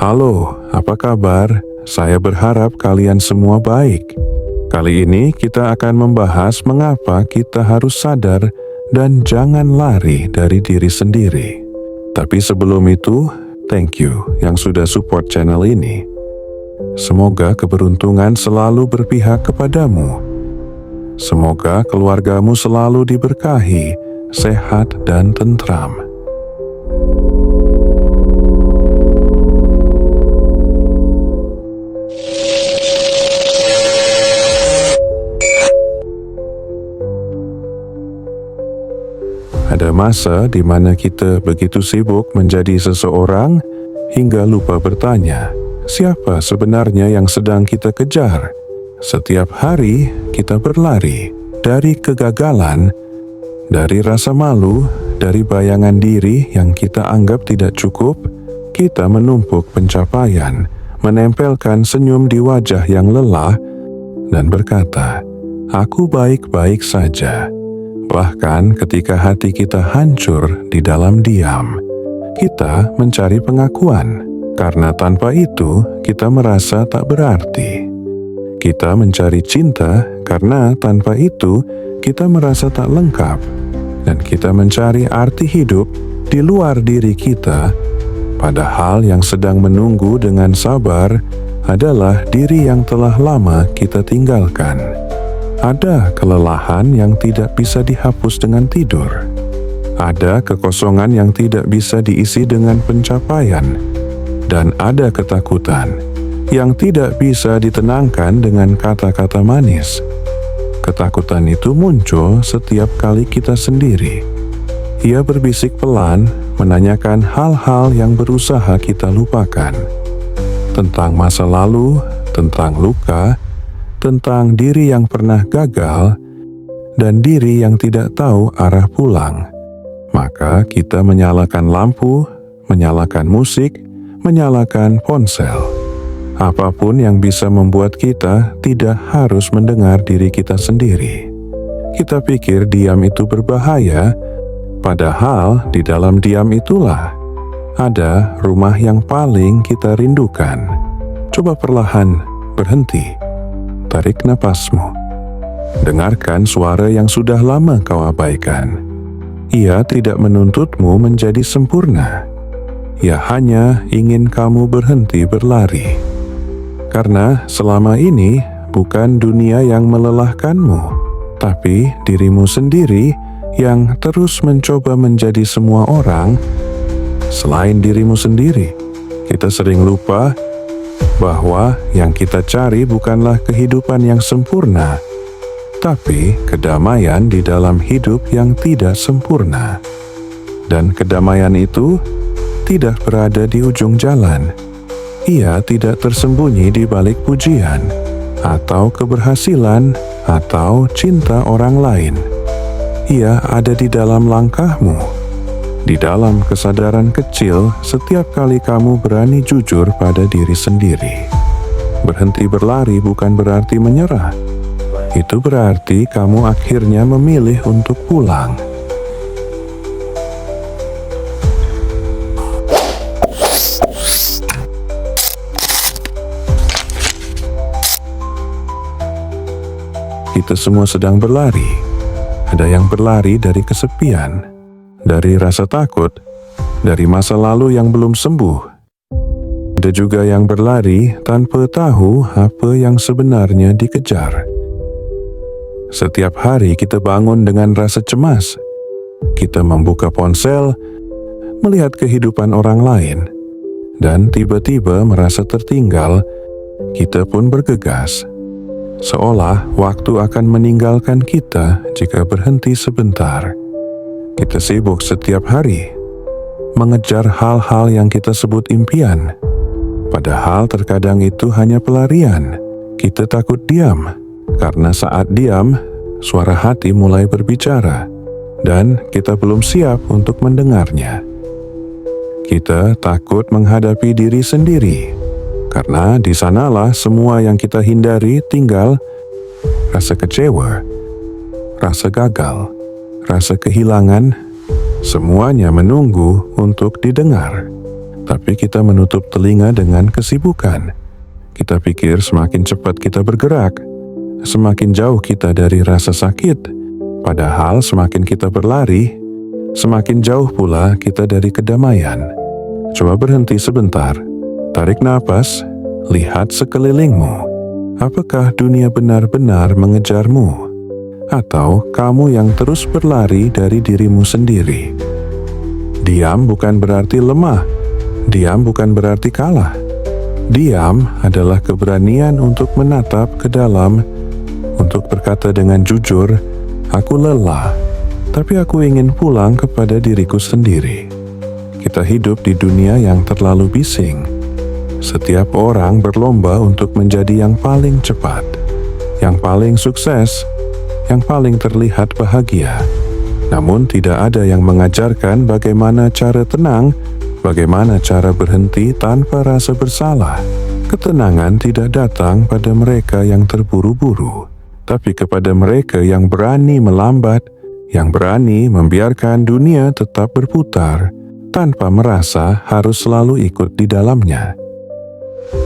Halo, apa kabar? Saya berharap kalian semua baik. Kali ini kita akan membahas mengapa kita harus sadar dan jangan lari dari diri sendiri. Tapi sebelum itu, thank you yang sudah support channel ini. Semoga keberuntungan selalu berpihak kepadamu. Semoga keluargamu selalu diberkahi, sehat dan tentram. Ada masa di mana kita begitu sibuk menjadi seseorang hingga lupa bertanya, siapa sebenarnya yang sedang kita kejar? Setiap hari kita berlari dari kegagalan, dari rasa malu, dari bayangan diri yang kita anggap tidak cukup. Kita menumpuk pencapaian, menempelkan senyum di wajah yang lelah, dan berkata, "Aku baik-baik saja." Bahkan ketika hati kita hancur di dalam diam, kita mencari pengakuan, karena tanpa itu kita merasa tak berarti. Kita mencari cinta karena tanpa itu kita merasa tak lengkap. Dan kita mencari arti hidup di luar diri kita, padahal yang sedang menunggu dengan sabar adalah diri yang telah lama kita tinggalkan. Ada kelelahan yang tidak bisa dihapus dengan tidur. Ada kekosongan yang tidak bisa diisi dengan pencapaian. Dan ada ketakutan yang tidak bisa ditenangkan dengan kata-kata manis. Ketakutan itu muncul setiap kali kita sendiri. Ia berbisik pelan, menanyakan hal-hal yang berusaha kita lupakan. Tentang masa lalu, tentang luka, tentang diri yang pernah gagal, dan diri yang tidak tahu arah pulang. Maka kita menyalakan lampu, menyalakan musik, menyalakan ponsel. Apapun yang bisa membuat kita tidak harus mendengar diri kita sendiri. Kita pikir diam itu berbahaya, padahal di dalam diam itulah ada rumah yang paling kita rindukan. Coba perlahan berhenti. Tarik napasmu. Dengarkan suara yang sudah lama kau abaikan. Ia tidak menuntutmu menjadi sempurna. Ia hanya ingin kamu berhenti berlari. Karena selama ini bukan dunia yang melelahkanmu, tapi dirimu sendiri yang terus mencoba menjadi semua orang selain dirimu sendiri. Kita sering lupa bahwa yang kita cari bukanlah kehidupan yang sempurna, tapi kedamaian di dalam hidup yang tidak sempurna. Dan kedamaian itu tidak berada di ujung jalan. Ia tidak tersembunyi di balik pujian, atau keberhasilan, atau cinta orang lain. Ia ada di dalam langkahmu. Di dalam kesadaran kecil, setiap kali kamu berani jujur pada diri sendiri. Berhenti berlari bukan berarti menyerah. Itu berarti kamu akhirnya memilih untuk pulang. Kita semua sedang berlari. Ada yang berlari dari kesepian, dari rasa takut, dari masa lalu yang belum sembuh. Ada juga yang berlari tanpa tahu apa yang sebenarnya dikejar. Setiap hari kita bangun dengan rasa cemas. Kita membuka ponsel, melihat kehidupan orang lain, dan tiba-tiba merasa tertinggal. Kita pun bergegas, seolah waktu akan meninggalkan kita jika berhenti sebentar. Kita sibuk setiap hari, mengejar hal-hal yang kita sebut impian. Padahal terkadang itu hanya pelarian. Kita takut diam, karena saat diam, suara hati mulai berbicara, dan kita belum siap untuk mendengarnya. Kita takut menghadapi diri sendiri, karena di sanalah semua yang kita hindari tinggal: rasa kecewa, rasa gagal, rasa kehilangan, semuanya menunggu untuk didengar. tapi kita menutup telinga dengan kesibukan. Kita pikir semakin cepat kita bergerak, semakin jauh kita dari rasa sakit. Padahal semakin kita berlari, semakin jauh pula kita dari kedamaian. Coba berhenti sebentar, tarik napas, lihat sekelilingmu. Apakah dunia benar-benar mengejarmu? Atau kamu yang terus berlari dari dirimu sendiri? Diam bukan berarti lemah, diam bukan berarti kalah. Diam adalah keberanian untuk menatap ke dalam, untuk berkata dengan jujur, aku lelah, tapi aku ingin pulang kepada diriku sendiri. Kita hidup di dunia yang terlalu bising. Setiap orang berlomba untuk menjadi yang paling cepat, yang paling sukses, yang paling terlihat bahagia. Namun tidak ada yang mengajarkan bagaimana cara tenang, bagaimana cara berhenti tanpa rasa bersalah. Ketenangan tidak datang pada mereka yang terburu-buru, tapi kepada mereka yang berani melambat, yang berani membiarkan dunia tetap berputar, tanpa merasa harus selalu ikut di dalamnya.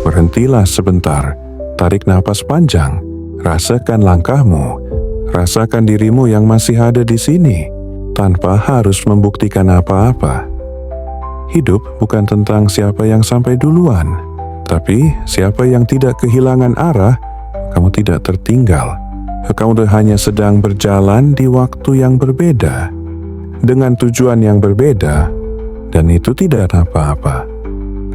Berhentilah sebentar, tarik napas panjang, rasakan langkahmu, rasakan dirimu yang masih ada di sini, tanpa harus membuktikan apa-apa. Hidup bukan tentang siapa yang sampai duluan, tapi siapa yang tidak kehilangan arah. Kamu tidak tertinggal. Kamu hanya sedang berjalan di waktu yang berbeda, dengan tujuan yang berbeda, dan itu tidak apa-apa.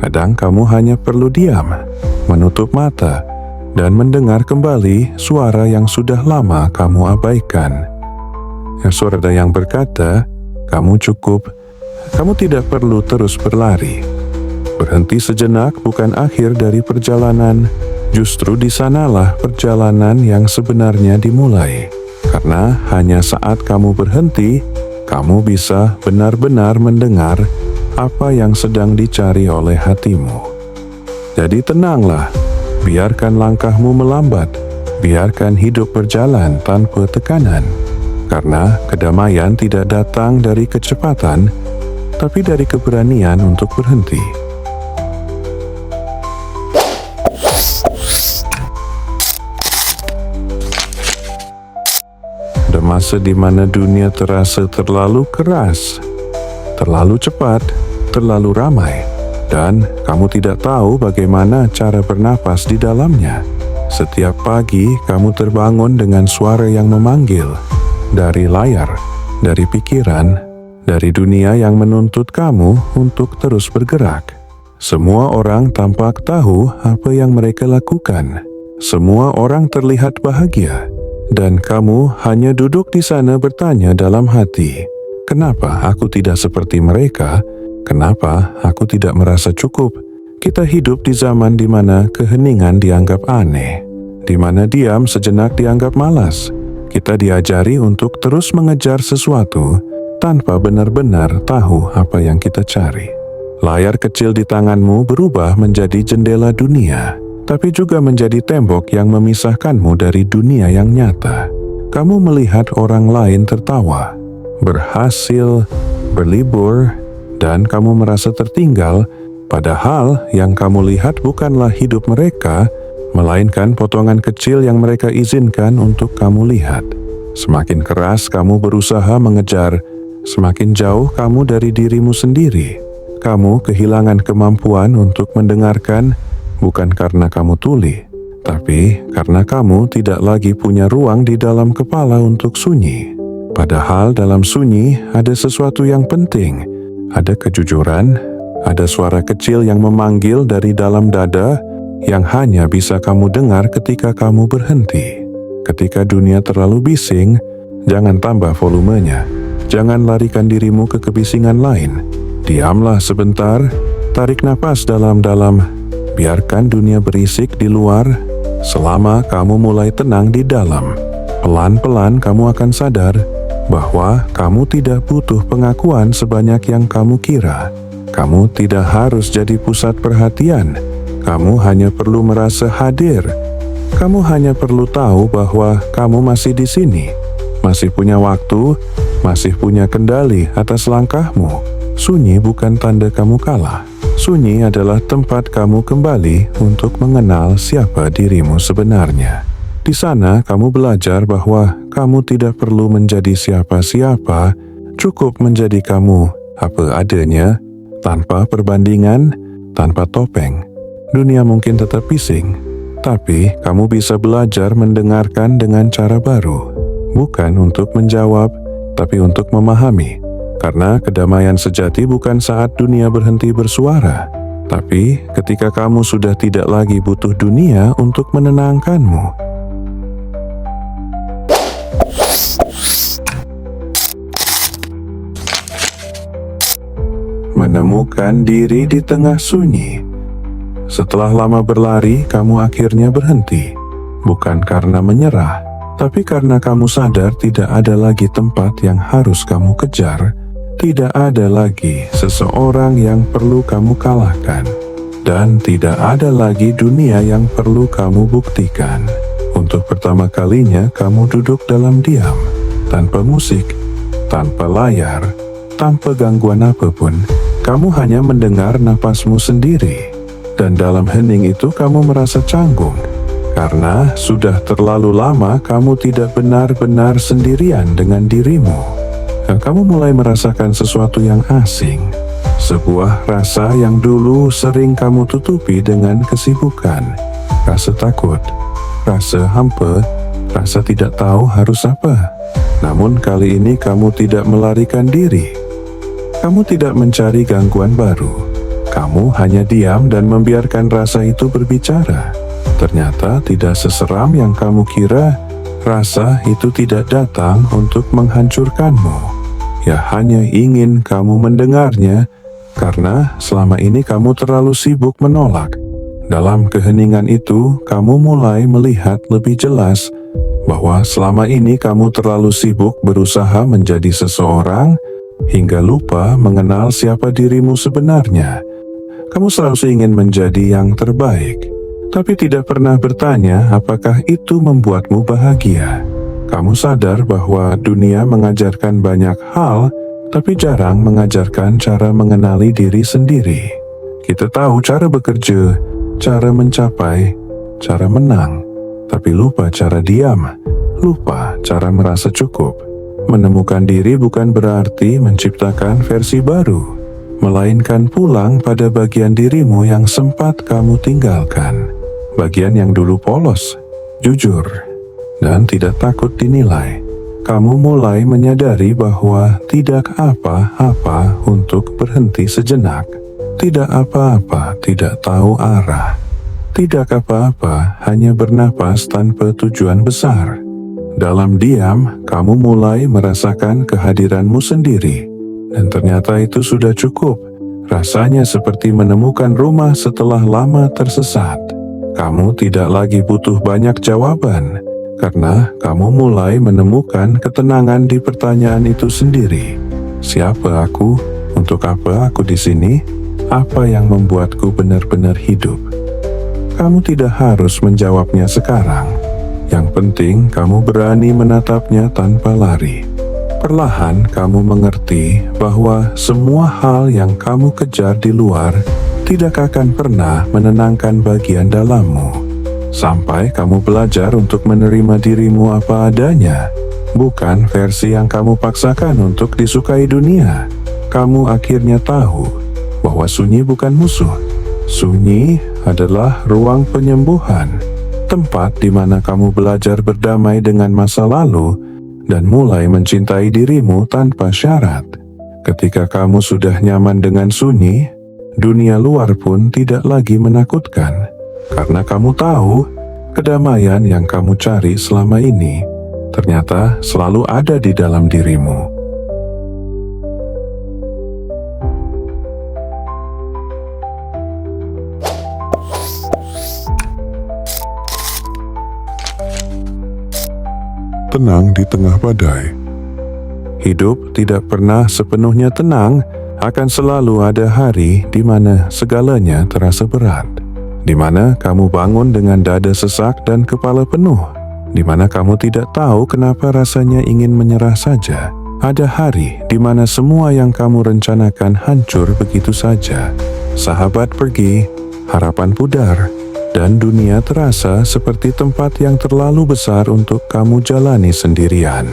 Kadang kamu hanya perlu diam, menutup mata, dan mendengar kembali suara yang sudah lama kamu abaikan. Suara yang berkata, kamu cukup, kamu tidak perlu terus berlari. Berhenti sejenak bukan akhir dari perjalanan, justru di sanalah perjalanan yang sebenarnya dimulai. Karena hanya saat kamu berhenti, kamu bisa benar-benar mendengar apa yang sedang dicari oleh hatimu. Jadi tenanglah, biarkan langkahmu melambat, biarkan hidup berjalan tanpa tekanan. Karena kedamaian tidak datang dari kecepatan, tapi dari keberanian untuk berhenti. Ada masa di mana dunia terasa terlalu keras, terlalu cepat, terlalu ramai, dan kamu tidak tahu bagaimana cara bernapas di dalamnya. Setiap pagi kamu terbangun dengan suara yang memanggil, dari layar, dari pikiran, dari dunia yang menuntut kamu untuk terus bergerak. Semua orang tampak tahu apa yang mereka lakukan. Semua orang terlihat bahagia, dan kamu hanya duduk di sana bertanya dalam hati, kenapa aku tidak seperti mereka? Kenapa aku tidak merasa cukup? Kita hidup di zaman di mana keheningan dianggap aneh, di mana diam sejenak dianggap malas. Kita diajari untuk terus mengejar sesuatu tanpa benar-benar tahu apa yang kita cari. Layar kecil di tanganmu berubah menjadi jendela dunia, tapi juga menjadi tembok yang memisahkanmu dari dunia yang nyata. Kamu melihat orang lain tertawa, berhasil, berlibur, dan kamu merasa tertinggal, padahal yang kamu lihat bukanlah hidup mereka, melainkan potongan kecil yang mereka izinkan untuk kamu lihat. Semakin keras kamu berusaha mengejar, semakin jauh kamu dari dirimu sendiri. Kamu kehilangan kemampuan untuk mendengarkan, bukan karena kamu tuli, tapi karena kamu tidak lagi punya ruang di dalam kepala untuk sunyi. Padahal dalam sunyi ada sesuatu yang penting, ada kejujuran, ada suara kecil yang memanggil dari dalam dada yang hanya bisa kamu dengar ketika kamu berhenti. Ketika dunia terlalu bising, jangan tambah volumenya. Jangan larikan dirimu ke kebisingan lain. Diamlah sebentar, tarik napas dalam-dalam, biarkan dunia berisik di luar selama kamu mulai tenang di dalam. Pelan-pelan kamu akan sadar bahwa kamu tidak butuh pengakuan sebanyak yang kamu kira. Kamu tidak harus jadi pusat perhatian. Kamu hanya perlu merasa hadir. Kamu hanya perlu tahu bahwa kamu masih di sini, masih punya waktu, masih punya kendali atas langkahmu. Sunyi bukan tanda kamu kalah. Sunyi adalah tempat kamu kembali untuk mengenal siapa dirimu sebenarnya. Di sana kamu belajar bahwa kamu tidak perlu menjadi siapa-siapa, cukup menjadi kamu apa adanya, tanpa perbandingan, tanpa topeng. Dunia mungkin tetap bising, tapi kamu bisa belajar mendengarkan dengan cara baru. Bukan untuk menjawab, tapi untuk memahami. Karena kedamaian sejati bukan saat dunia berhenti bersuara, tapi ketika kamu sudah tidak lagi butuh dunia untuk menenangkanmu. Menemukan diri di tengah sunyi. Setelah lama berlari, kamu akhirnya berhenti. Bukan karena menyerah, tapi karena kamu sadar tidak ada lagi tempat yang harus kamu kejar. Tidak ada lagi seseorang yang perlu kamu kalahkan. Dan tidak ada lagi dunia yang perlu kamu buktikan. Untuk pertama kalinya kamu duduk dalam diam, tanpa musik, tanpa layar, tanpa gangguan apapun. Kamu hanya mendengar napasmu sendiri. Dan dalam hening itu kamu merasa canggung. Karena sudah terlalu lama kamu tidak benar-benar sendirian dengan dirimu. Kamu mulai merasakan sesuatu yang asing. Sebuah rasa yang dulu sering kamu tutupi dengan kesibukan. Rasa takut, rasa hampa, rasa tidak tahu harus apa. Namun kali ini kamu tidak melarikan diri. Kamu tidak mencari gangguan baru. Kamu hanya diam dan membiarkan rasa itu berbicara. Ternyata tidak seseram yang kamu kira. Rasa itu tidak datang untuk menghancurkanmu. Ya hanya ingin kamu mendengarnya, karena selama ini kamu terlalu sibuk menolak. Dalam keheningan itu, kamu mulai melihat lebih jelas bahwa selama ini kamu terlalu sibuk berusaha menjadi seseorang, hingga lupa mengenal siapa dirimu sebenarnya. Kamu selalu ingin menjadi yang terbaik, tapi tidak pernah bertanya apakah itu membuatmu bahagia. Kamu sadar bahwa dunia mengajarkan banyak hal, tapi jarang mengajarkan cara mengenali diri sendiri. Kita tahu cara bekerja, cara mencapai, cara menang, tapi lupa cara diam, lupa cara merasa cukup. Menemukan diri bukan berarti menciptakan versi baru, melainkan pulang pada bagian dirimu yang sempat kamu tinggalkan. Bagian yang dulu polos, jujur, dan tidak takut dinilai. Kamu mulai menyadari bahwa tidak apa-apa untuk berhenti sejenak. Tidak apa-apa tidak tahu arah. Tidak apa-apa hanya bernapas tanpa tujuan besar. Dalam diam, kamu mulai merasakan kehadiranmu sendiri. Dan ternyata itu sudah cukup. Rasanya seperti menemukan rumah setelah lama tersesat. Kamu tidak lagi butuh banyak jawaban. Karena kamu mulai menemukan ketenangan di pertanyaan itu sendiri. Siapa aku? Untuk apa aku di sini? Apa yang membuatku benar-benar hidup? Kamu tidak harus menjawabnya sekarang. Yang penting kamu berani menatapnya tanpa lari. Perlahan kamu mengerti bahwa semua hal yang kamu kejar di luar tidak akan pernah menenangkan bagian dalammu. Sampai kamu belajar untuk menerima dirimu apa adanya, bukan versi yang kamu paksakan untuk disukai dunia. Kamu akhirnya tahu bahwa sunyi bukan musuh. Sunyi adalah ruang penyembuhan, tempat di mana kamu belajar berdamai dengan masa lalu dan mulai mencintai dirimu tanpa syarat. Ketika kamu sudah nyaman dengan sunyi, dunia luar pun tidak lagi menakutkan. Karena kamu tahu, kedamaian yang kamu cari selama ini ternyata selalu ada di dalam dirimu. Tenang di tengah badai. Hidup tidak pernah sepenuhnya tenang, akan selalu ada hari di mana segalanya terasa berat. Di mana kamu bangun dengan dada sesak dan kepala penuh, di mana kamu tidak tahu kenapa rasanya ingin menyerah saja. Ada hari di mana semua yang kamu rencanakan hancur begitu saja. sahabat pergi, harapan pudar, dan dunia terasa seperti tempat yang terlalu besar untuk kamu jalani sendirian.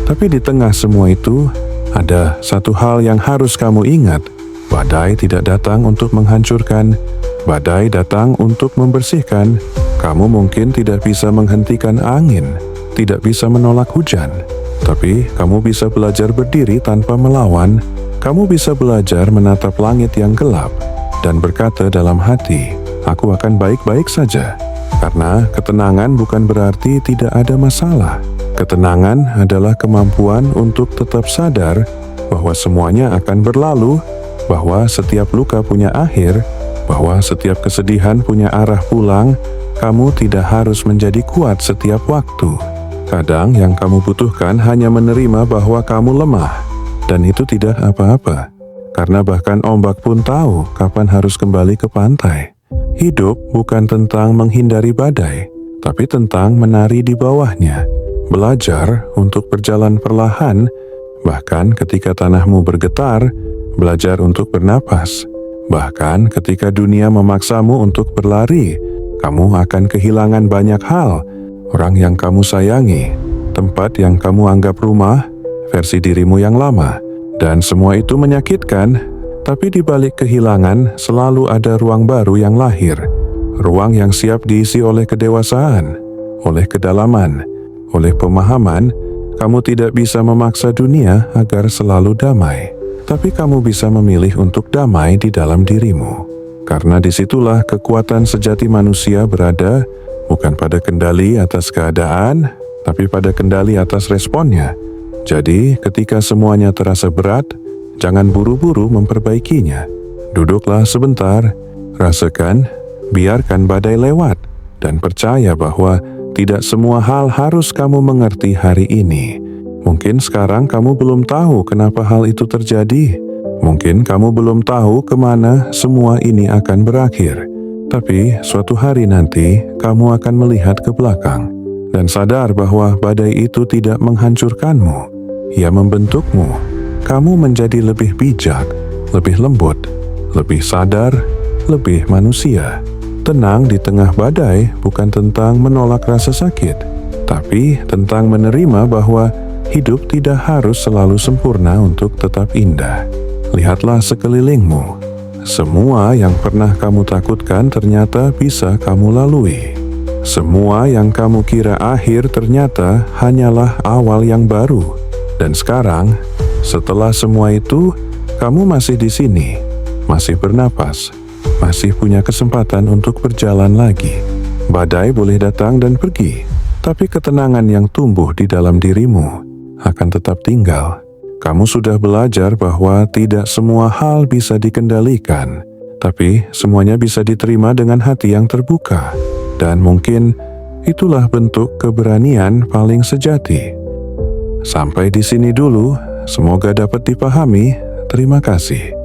Tapi di tengah semua itu, ada satu hal yang harus kamu ingat. Badai tidak datang untuk menghancurkan, badai datang untuk membersihkan. Kamu mungkin tidak bisa menghentikan angin, tidak bisa menolak hujan, tapi kamu bisa belajar berdiri tanpa melawan. Kamu bisa belajar menatap langit yang gelap dan berkata dalam hati, "Aku akan baik-baik saja." Karena ketenangan bukan berarti tidak ada masalah. Ketenangan adalah kemampuan untuk tetap sadar bahwa semuanya akan berlalu, bahwa setiap luka punya akhir, bahwa setiap kesedihan punya arah pulang. Kamu tidak harus menjadi kuat setiap waktu. Kadang yang kamu butuhkan hanya menerima bahwa kamu lemah, dan itu tidak apa-apa. Karena bahkan ombak pun tahu kapan harus kembali ke pantai. Hidup bukan tentang menghindari badai, tapi tentang menari di bawahnya. Belajar untuk berjalan perlahan, bahkan ketika tanahmu bergetar. Belajar untuk bernapas, bahkan ketika dunia memaksamu untuk berlari. Kamu akan kehilangan banyak hal, orang yang kamu sayangi, tempat yang kamu anggap rumah, versi dirimu yang lama, dan semua itu menyakitkan. Tapi di balik kehilangan selalu ada ruang baru yang lahir, ruang yang siap diisi oleh kedewasaan, oleh kedalaman, oleh pemahaman. Kamu tidak bisa memaksa dunia agar selalu damai, tapi kamu bisa memilih untuk damai di dalam dirimu. Karena disitulah kekuatan sejati manusia berada, bukan pada kendali atas keadaan, tapi pada kendali atas responnya. Jadi, ketika semuanya terasa berat, jangan buru-buru memperbaikinya. Duduklah sebentar, rasakan, biarkan badai lewat, dan percaya bahwa tidak semua hal harus kamu mengerti hari ini. Mungkin sekarang kamu belum tahu kenapa hal itu terjadi. Mungkin kamu belum tahu kemana semua ini akan berakhir. Tapi suatu hari nanti kamu akan melihat ke belakang dan sadar bahwa badai itu tidak menghancurkanmu. Ia membentukmu. Kamu menjadi lebih bijak, lebih lembut, lebih sadar, lebih manusia. Tenang di tengah badai bukan tentang menolak rasa sakit, tapi tentang menerima bahwa hidup tidak harus selalu sempurna untuk tetap indah. Lihatlah sekelilingmu. Semua yang pernah kamu takutkan ternyata bisa kamu lalui. Semua yang kamu kira akhir ternyata hanyalah awal yang baru. Dan sekarang, setelah semua itu, kamu masih di sini, masih bernapas, masih punya kesempatan untuk berjalan lagi. Badai boleh datang dan pergi, tapi ketenangan yang tumbuh di dalam dirimu akan tetap tinggal. Kamu sudah belajar bahwa tidak semua hal bisa dikendalikan, tapi semuanya bisa diterima dengan hati yang terbuka. Dan mungkin itulah bentuk keberanian paling sejati. Sampai di sini dulu, semoga dapat dipahami. Terima kasih.